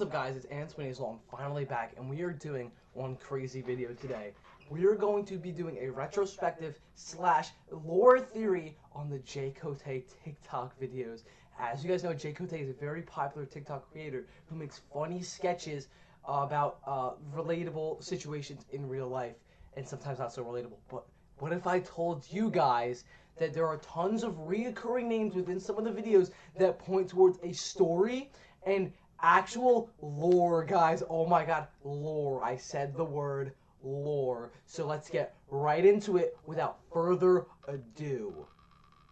What's up guys, it's Antoine. I'm finally back and we are doing one crazy video today. We are going to be doing a retrospective / lore theory on the Jaycote TikTok videos. As you guys know, Jaycote is a very popular TikTok creator who makes funny sketches about relatable situations in real life, and sometimes not so relatable. But what if I told you guys that there are tons of reoccurring names within some of the videos that point towards a story and actual lore, guys? Oh my god, lore. I said the word lore. So let's get right into it without further ado.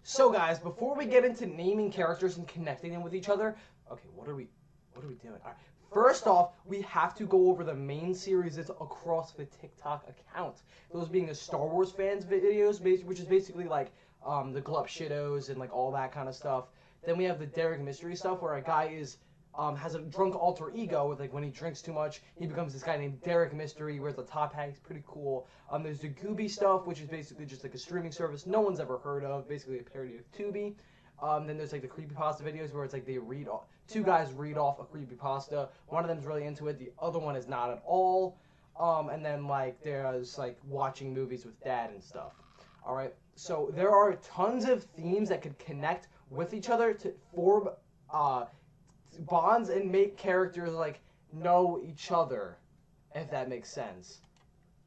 So guys, before we get into naming characters and connecting them with each other, okay, what are we doing? All right. First off, we have to go over the main series that's across the TikTok account. Those being the Star Wars fans videos, which is basically like the Glup Shittos and like all that kind of stuff. Then we have the Derek Mystery stuff where a guy is has a drunk alter ego with, like, when he drinks too much, he becomes this guy named Derek Mystery. He wears the top hat. He's pretty cool. There's the Gooby stuff, which is basically just like a streaming service no one's ever heard of, basically a parody of Tubi. Then there's like the creepypasta videos where it's like they read off, two guys read off a creepypasta. One of them's really into it, the other one is not at all. And then like there's like watching movies with dad and stuff. All right, so there are tons of themes that could connect with each other to form bonds and make characters like know each other, if that makes sense.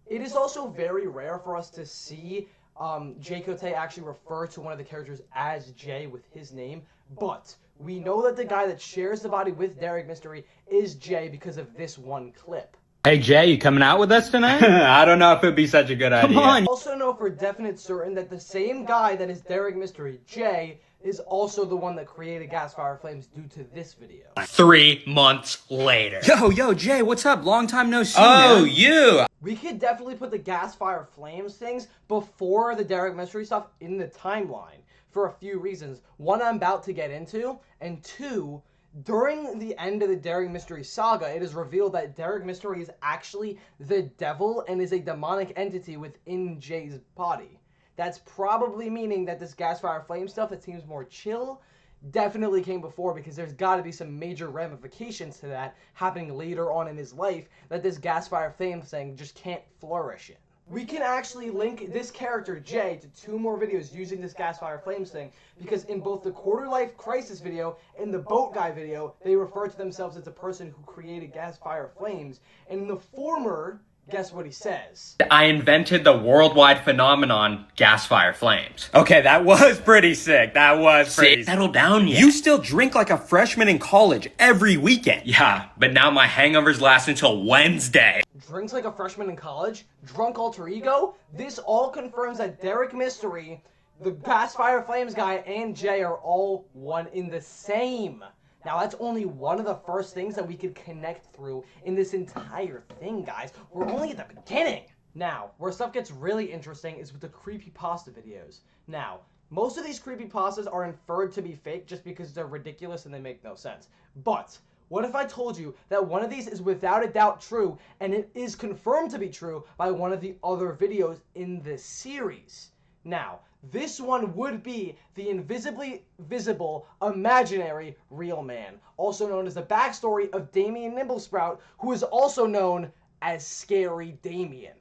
It is also very rare for us to see Jaycote actually refer to one of the characters as Jay with his name, but we know that the guy that shares the body with Derek Mystery is Jay because of this one clip. Hey Jay, you coming out with us tonight? I don't know if it'd be such a good idea. Come on! Also know for definite certain that the same guy that is Derek Mystery, Jay, is also the one that created Gas Fire Flames due to this video. 3 months later. Yo, Jay, what's up? Long time no see, Oh, man. you! We could definitely put the Gas Fire Flames things before the Derek Mystery stuff in the timeline for a few reasons. One, I'm about to get into, and two, during the end of the Derek Mystery saga, it is revealed that Derek Mystery is actually the devil and is a demonic entity within Jay's body. That's probably meaning that this Gas Fire Flame stuff that seems more chill definitely came before, because there's got to be some major ramifications to that happening later on in his life that this Gas Fire Flame thing just can't flourish in. We can actually link this character, Jay, to 2 more videos using this Gas Fire Flames thing, because in both the Quarter Life Crisis video and the Boat Guy video, they refer to themselves as the person who created Gas Fire Flames, and in the former, guess what he says? I invented the worldwide phenomenon, gas fire flames. Okay, that was pretty sick. That was pretty sick. Settle down yet. You still drink like a freshman in college every weekend. Yeah, but now my hangovers last until Wednesday. Drinks like a freshman in college? Drunk alter ego? This all confirms that Derek Mystery, the Gas Fire Flames guy, and Jay are all one in the same. Now, that's only one of the first things that we could connect through in this entire thing, guys. We're only at the beginning. Now, where stuff gets really interesting is with the creepypasta videos. Now, most of these creepypastas are inferred to be fake just because they're ridiculous and they make no sense. But what if I told you that one of these is without a doubt true, and it is confirmed to be true by one of the other videos in this series? Now, this one would be the invisibly visible, imaginary real man, also known as the backstory of Damien Nimblesprout, who is also known as Scary Damien.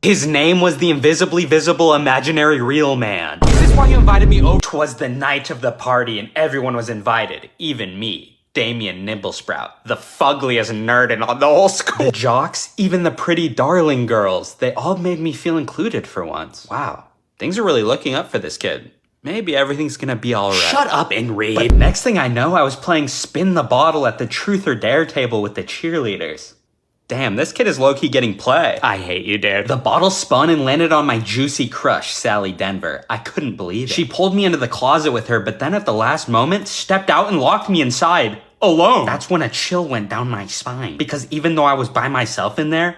His name was the invisibly visible imaginary real man. Is this why you invited me over? 'Twas the night of the party and everyone was invited, even me. Damien Nimblesprout, the fuggliest nerd in the whole school. The jocks, even the pretty darling girls, they all made me feel included for once. Wow. Things are really looking up for this kid. Maybe everything's gonna be alright. Shut up and read. But next thing I know, I was playing Spin the Bottle at the Truth or Dare table with the cheerleaders. Damn, this kid is low-key getting play. I hate you, dude. The bottle spun and landed on my juicy crush, Sally Denver. I couldn't believe it. She pulled me into the closet with her, but then at the last moment, stepped out and locked me inside. Alone. That's when a chill went down my spine. Because even though I was by myself in there,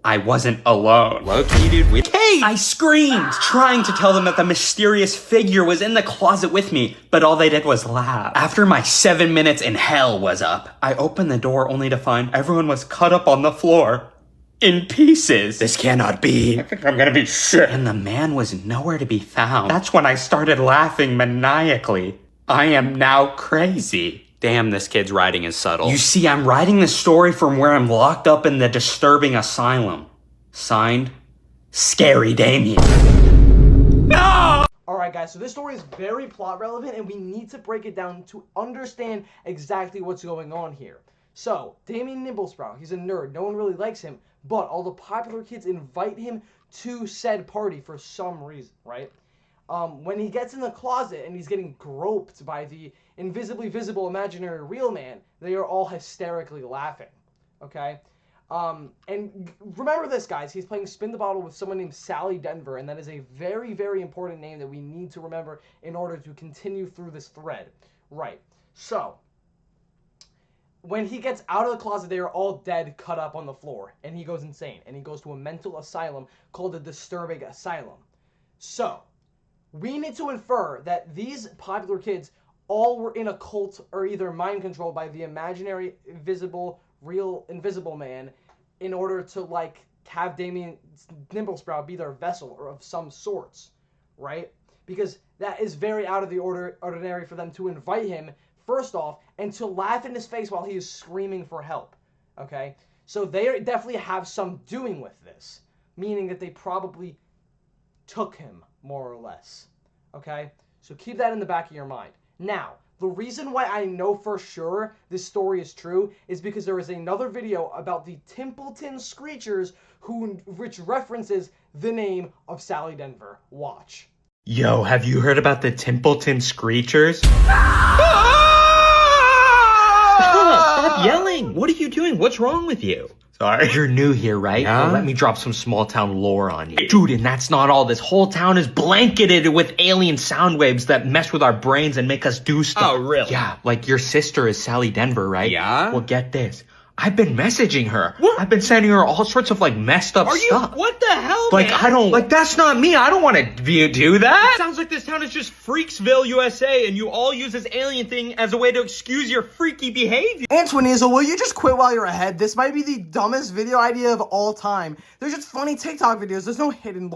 I wasn't alone. Low-key, dude, I screamed, trying to tell them that the mysterious figure was in the closet with me, but all they did was laugh. After my 7 minutes in hell was up, I opened the door only to find everyone was cut up on the floor. In pieces. This cannot be. I think I'm gonna be sick. And the man was nowhere to be found. That's when I started laughing maniacally. I am now crazy. Damn, this kid's writing is subtle. You see, I'm writing this story from where I'm locked up in the disturbing asylum. Signed, Scary Damien. No! Alright guys, so this story is very plot relevant and we need to break it down to understand exactly what's going on here. So, Damien Nimblesprout, he's a nerd, no one really likes him, but all the popular kids invite him to said party for some reason, right? When he gets in the closet and he's getting groped by the invisibly visible imaginary real man, they are all hysterically laughing, okay? And remember this, guys, he's playing Spin the Bottle with someone named Sally Denver, and that is a very, very important name that we need to remember in order to continue through this thread. Right, so, when he gets out of the closet, they are all dead, cut up on the floor, and he goes insane, and he goes to a mental asylum called the Disturbing Asylum. So, we need to infer that these popular kids all were in a cult or either mind controlled by the imaginary, visible, real, invisible man in order to, like, have Damien Nimblesprout be their vessel or of some sorts, right? Because that is very out of the ordinary for them to invite him, first off, and to laugh in his face while he is screaming for help, okay? So they definitely have some doing with this, meaning that they probably took him, more or less, okay? So keep that in the back of your mind. Now, the reason why I know for sure this story is true is because there is another video about the Templeton Screechers which references the name of Sally Denver. Watch. Yo, have you heard about the Templeton Screechers? Stop yelling! What are you doing? What's wrong with you? Sorry. You're new here, right? Yeah? So let me drop some small town lore on you. Dude, and that's not all. This whole town is blanketed with alien sound waves that mess with our brains and make us do stuff. Oh, really? Yeah, like your sister is Sally Denver, right? Yeah? Well, get this. I've been messaging her. What? I've been sending her all sorts of, like, messed up stuff. What the hell, Like, man? I don't... Like, that's not me. I don't want to do that. It sounds like this town is just Freaksville, USA, and you all use this alien thing as a way to excuse your freaky behavior. Antoine, will you just quit while you're ahead? This might be the dumbest video idea of all time. They're just funny TikTok videos. There's no hidden...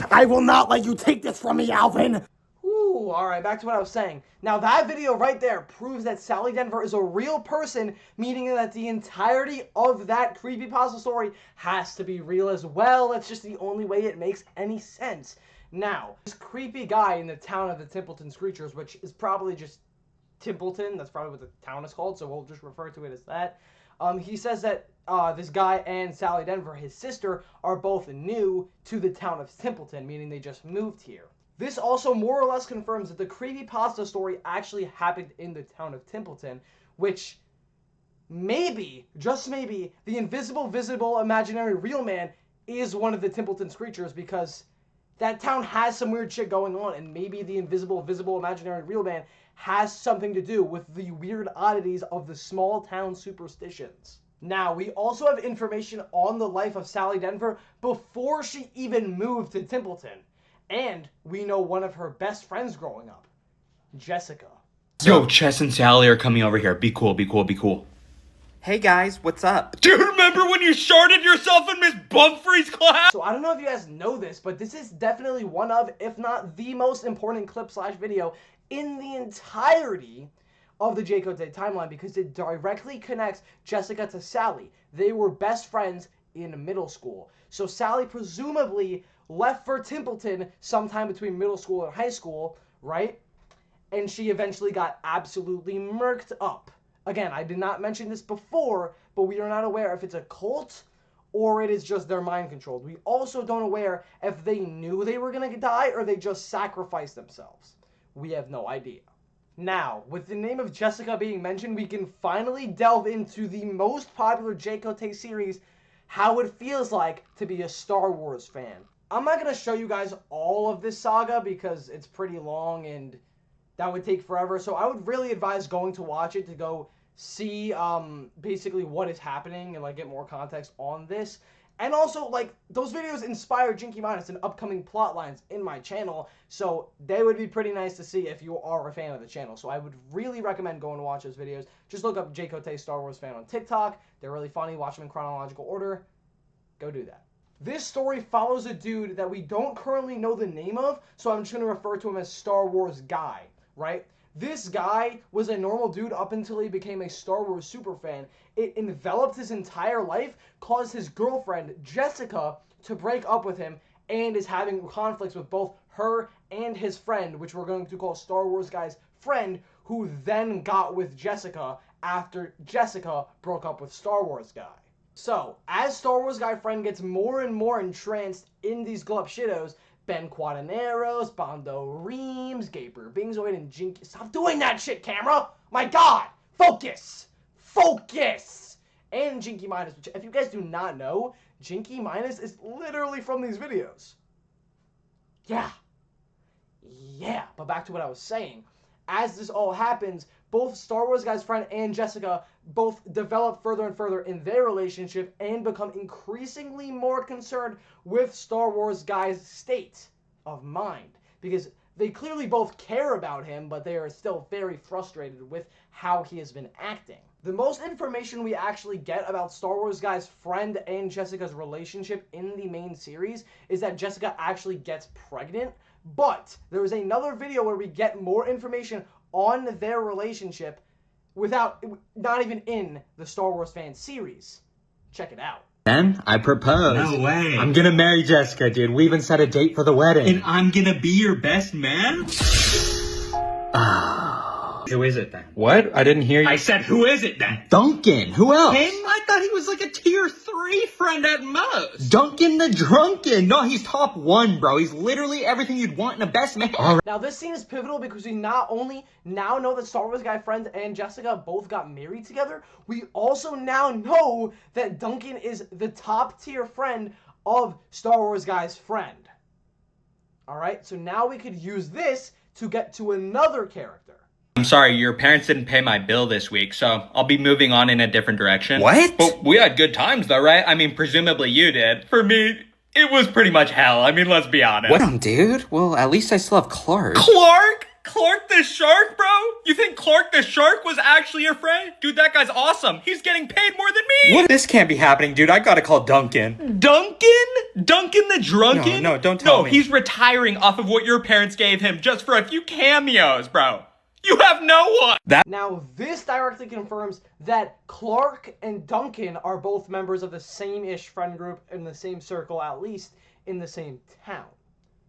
I will not let you take this from me, Alvin! Ooh, alright, back to what I was saying. Now, that video right there proves that Sally Denver is a real person, meaning that the entirety of that creepypasta story has to be real as well. That's just the only way it makes any sense. Now, this creepy guy in the town of the Templeton Screechers, which is probably just Templeton, that's probably what the town is called, so we'll just refer to it as that. He says that this guy and Sally Denver, his sister, are both new to the town of Templeton, meaning they just moved here. This also more or less confirms that the creepypasta story actually happened in the town of Templeton, which maybe, just maybe, the invisible, visible, imaginary real man is one of the Templeton Screechers because that town has some weird shit going on, and maybe the invisible, visible, imaginary real man has something to do with the weird oddities of the small town superstitions. Now, we also have information on the life of Sally Denver before she even moved to Templeton. And we know one of her best friends growing up, Jessica. Yo, Chess and Sally are coming over here. Be cool, be cool, be cool. Hey guys, what's up? Do you remember when you sharded yourself in Miss Bumfrey's class? So I don't know if you guys know this, but this is definitely one of, if not the most important clip/video in the entirety of the Jaycote timeline because it directly connects Jessica to Sally. They were best friends in middle school. So Sally presumably left for Templeton sometime between middle school and high school, right? And she eventually got absolutely murked up. Again, I did not mention this before, but we are not aware if it's a cult or it is just their mind controlled. We also don't aware if they knew they were gonna die or they just sacrificed themselves. We have no idea. Now, with the name of Jessica being mentioned, we can finally delve into the most popular Jaycote series, how it feels like to be a Star Wars fan. I'm not going to show you guys all of this saga because it's pretty long and that would take forever. So I would really advise going to watch it to go see basically what is happening and like get more context on this. And also, like, those videos inspire Jinky Minus and upcoming plot lines in my channel, so they would be pretty nice to see if you are a fan of the channel. So I would really recommend going to watch those videos. Just look up Jaycote Star Wars fan on TikTok. They're really funny. Watch them in chronological order. Go do that. This story follows a dude that we don't currently know the name of, so I'm just going to refer to him as Star Wars Guy. right? This guy was a normal dude up until he became a Star Wars superfan. It enveloped his entire life, caused his girlfriend, Jessica, to break up with him, and is having conflicts with both her and his friend, which we're going to call Star Wars Guy's friend, who then got with Jessica after Jessica broke up with Star Wars Guy. So, as Star Wars Guy friend gets more and more entranced in these glup shittos, Ben Quadaneros, Bondo Reams, Gaper Bingzoid, and Jinky... Stop doing that shit, camera! My god! Focus! Focus! And Jinky Minus, which if you guys do not know, Jinky Minus is literally from these videos. Yeah. Yeah, but back to what I was saying. As this all happens, both Star Wars Guy's friend and Jessica both develop further and further in their relationship and become increasingly more concerned with Star Wars Guy's state of mind. Because they clearly both care about him, but they are still very frustrated with how he has been acting. The most information we actually get about Star Wars Guy's friend and Jessica's relationship in the main series is that Jessica actually gets pregnant, but there is another video where we get more information on their relationship not even in the Star Wars fan series. Check it out. Then I propose. No way. I'm gonna marry Jessica, dude. We even set a date for the wedding. And I'm gonna be your best man? Who is it then? What? I didn't hear you. I said, who is it then? Duncan. Who else? Him? I thought he was like a tier 3 friend at most. Duncan the Drunken. No, he's top 1, bro. He's literally everything you'd want in a best man. Now, this scene is pivotal because we not only now know that Star Wars Guy friend and Jessica both got married together, we also now know that Duncan is the top tier friend of Star Wars Guy's friend. Alright, so now we could use this to get to another character. I'm sorry, your parents didn't pay my bill this week, so I'll be moving on in a different direction. What? But we had good times though, right? I mean, presumably you did. For me, it was pretty much hell. I mean, let's be honest. What, dude? Well, at least I still have Clark. Clark? Clark the Shark, bro? You think Clark the Shark was actually your friend? Dude, that guy's awesome. He's getting paid more than me. What? This can't be happening, dude. I gotta call Duncan. Duncan? Duncan the Drunken? No, don't tell me. No, he's retiring off of what your parents gave him just for a few cameos, bro. You have no one! Now, this directly confirms that Clark and Duncan are both members of the same-ish friend group in the same circle, at least in the same town.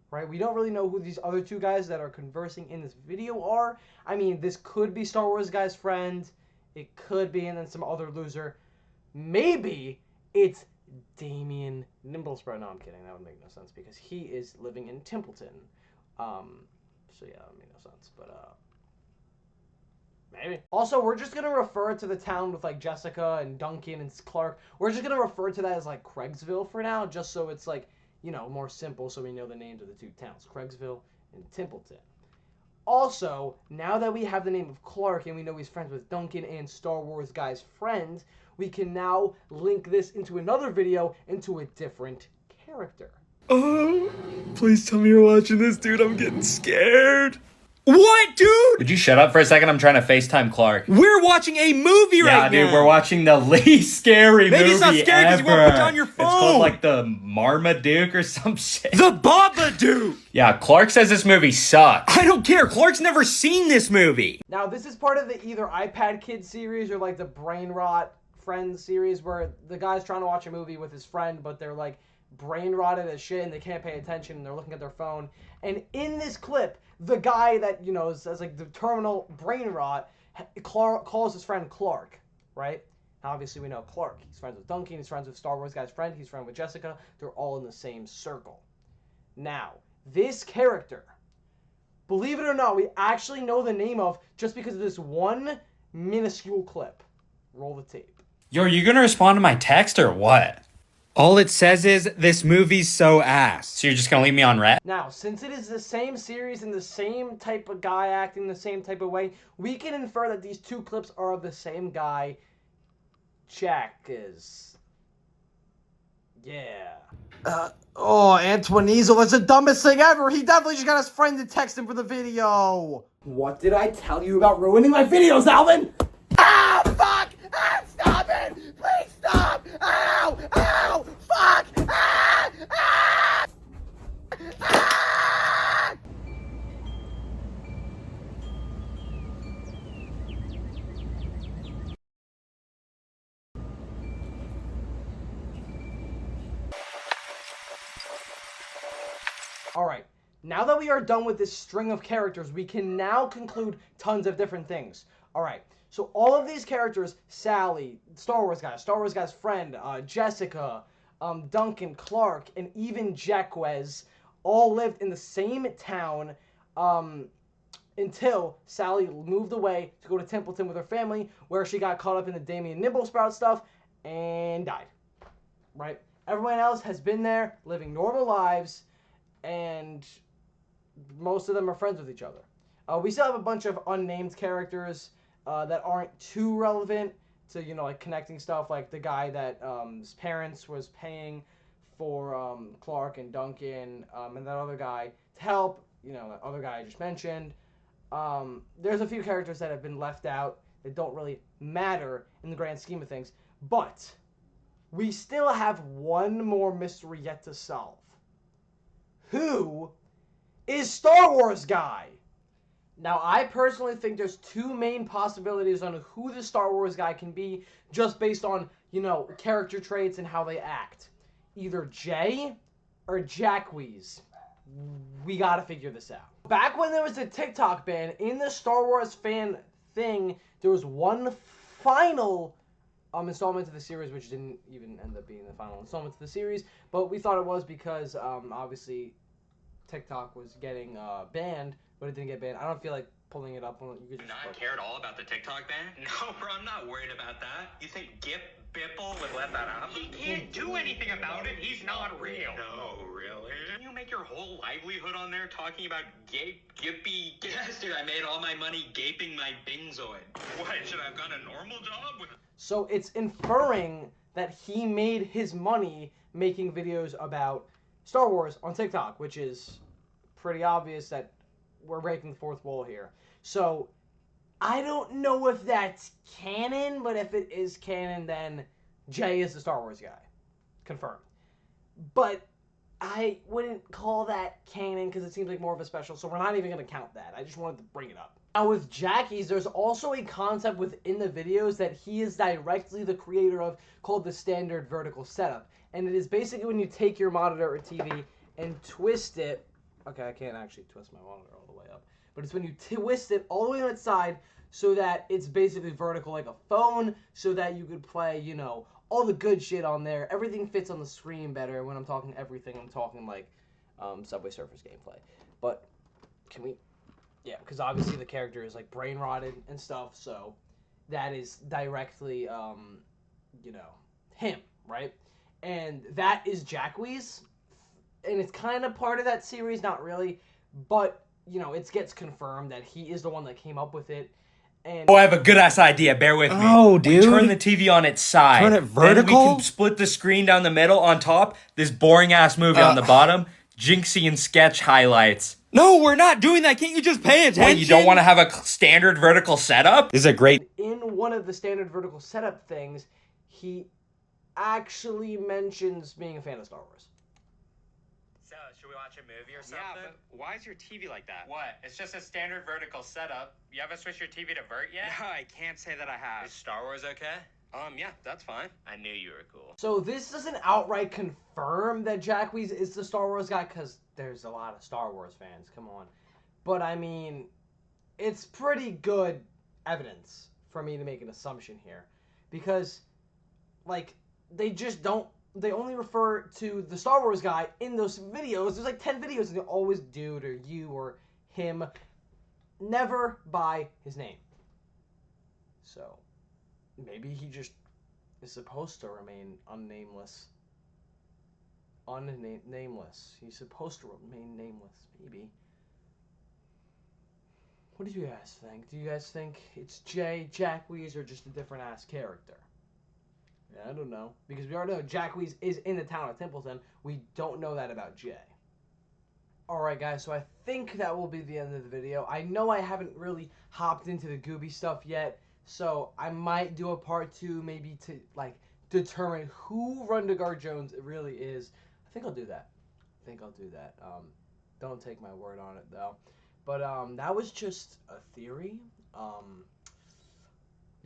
Right? We don't really know who these other two guys that are conversing in this video are. I mean, this could be Star Wars Guy's friend. It could be, and then some other loser. Maybe it's Damien Nimblesbrough. No, I'm kidding. That would make no sense because he is living in Templeton. So yeah, that would make no sense. But, maybe. Also, we're just going to refer to the town with, like, Jessica and Duncan and Clark. We're just going to refer to that as, like, Craigsville for now, just so it's, like, you know, more simple so we know the names of the two towns, Craigsville and Templeton. Also, now that we have the name of Clark and we know he's friends with Duncan and Star Wars Guy's friend, we can now link this into another video into a different character. Oh, please tell me you're watching this, dude. I'm getting scared. What, dude? Would you shut up for a second? I'm trying to FaceTime Clark. We're watching a movie right now. Yeah, dude, we're watching the least scary movie Maybe it's not scary because you won't put it on your phone. It's called, like, the Marmaduke or some shit. The Babadook! Yeah, Clark says this movie sucks. I don't care. Clark's never seen this movie. Now, this is part of the either iPad Kids series or, like, the Brain Rot Friends series where the guy's trying to watch a movie with his friend, but they're, like, brain rotted as shit and they can't pay attention and they're looking at their phone. And in this clip, the guy that, you know, has like the terminal brain rot calls his friend Clark, right? Now, obviously, we know Clark. He's friends with Duncan. He's friends with Star Wars Guy's friend. He's friends with Jessica. They're all in the same circle. Now, this character, believe it or not, we actually know the name of just because of this one minuscule clip. Roll the tape. Yo, are you gonna respond to my text or what? All it says is, this movie's so ass. So you're just gonna leave me on red? Now, since it is the same series and the same type of guy acting the same type of way, we can infer that these two clips are of the same guy. Jack is... Yeah. Antoine Easel, that's the dumbest thing ever. He definitely just got his friend to text him for the video. What did I tell you about ruining my videos, Alvin? Ah, fuck! Ah, stop it! Please stop! Ow! Ow! Fuck! Ah! Ah! Ah! Alright, now that we are done with this string of characters, we can now conclude tons of different things. Alright, so all of these characters, Sally, Star Wars guy's friend, Jessica, Duncan, Clark, and even Jacquez all lived in the same town until Sally moved away to go to Templeton with her family, where she got caught up in the Damien Nimblesprout stuff and died. Right? Everyone else has been there, living normal lives, and most of them are friends with each other. We still have a bunch of unnamed characters that aren't too relevant to, you know, like connecting stuff, like the guy that his parents was paying for Clark and Duncan, and that other guy to help, you know, that other guy I just mentioned. There's a few characters that have been left out that don't really matter in the grand scheme of things, but we still have one more mystery yet to solve. Who is Star Wars guy? Now, I personally think there's two main possibilities on who the Star Wars guy can be, just based on, you know, character traits and how they act. Either Jay or Jacquez. We gotta figure this out. Back when there was a TikTok ban in the Star Wars fan thing, there was one final installment to the series, which didn't even end up being the final installment to the series, but we thought it was because obviously TikTok was getting banned, but it didn't get banned. I don't feel like pulling it up. You could just not care at all about the TikTok ban? No, bro, I'm not worried about that. You think Bipple would let that happen? He can't do anything about it. He's not real. No, really? Didn't you make your whole livelihood on there talking about gippy? Yes, dude, I made all my money gaping my Bingzoid. What, should I have gotten a normal job? So it's inferring that he made his money making videos about Star Wars on TikTok, which is pretty obvious that we're breaking the fourth wall here. So I don't know if that's canon, but if it is canon, then Jay is the Star Wars guy. Confirmed. But I wouldn't call that canon because it seems like more of a special, so we're not even going to count that. I just wanted to bring it up. Now with Jackie's, there's also a concept within the videos that he is directly the creator of called the standard vertical setup. And it is basically when you take your monitor or TV and twist it. Okay, I can't actually twist my monitor all the way up. But it's when you twist it all the way on its side so that it's basically vertical like a phone, so that you could play, you know, all the good shit on there. Everything fits on the screen better. When I'm talking everything, I'm talking like Subway Surfers gameplay. But can we... Yeah, because obviously the character is like brain rotted and stuff, so that is directly, you know, him, right? And that is Jacquez, and it's kind of part of that series, not really, but, you know, it gets confirmed that he is the one that came up with it. And Oh, I have a good-ass idea. Bear with me. Oh, dude. We turn the TV on its side. Turn it vertical? Then we can split the screen down the middle on top. This boring-ass movie on the bottom. Jinxie and Sketch highlights. No, we're not doing that. Can't you just pay attention? Wait, you don't want to have a standard vertical setup? This is a great... in one of the standard vertical setup things, he actually mentions being a fan of Star Wars. So, should we watch a movie or something? Yeah, but why is your TV like that? What? It's just a standard vertical setup. You haven't switched your TV to vert yet? No, I can't say that I have. Is Star Wars okay? Yeah, that's fine. I knew you were cool. So this doesn't outright confirm that Jacquez is the Star Wars guy, because there's a lot of Star Wars fans, come on. But I mean, it's pretty good evidence for me to make an assumption here. Because, like, they just don't, they only refer to the Star Wars guy in those videos. There's like 10 videos and they always dude or you or him. Never by his name. So... maybe he just is supposed to remain unnameless. Nameless. He's supposed to remain nameless. Maybe. What do you guys think? Do you guys think it's Jacquez, or just a different ass character? Yeah, I don't know. Because we already know Jacquez is in the town of Templeton. We don't know that about Jay. Alright guys, so I think that will be the end of the video. I know I haven't really hopped into the Gooby stuff yet. So I might do a part 2, maybe to like determine who Rundegar Jones really is. I think I'll do that. Don't take my word on it though. But that was just a theory.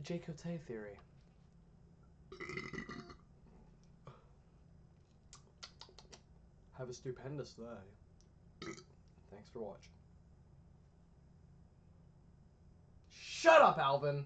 Jaycote theory. Have a stupendous day. Thanks for watching. Shut up, Alvin!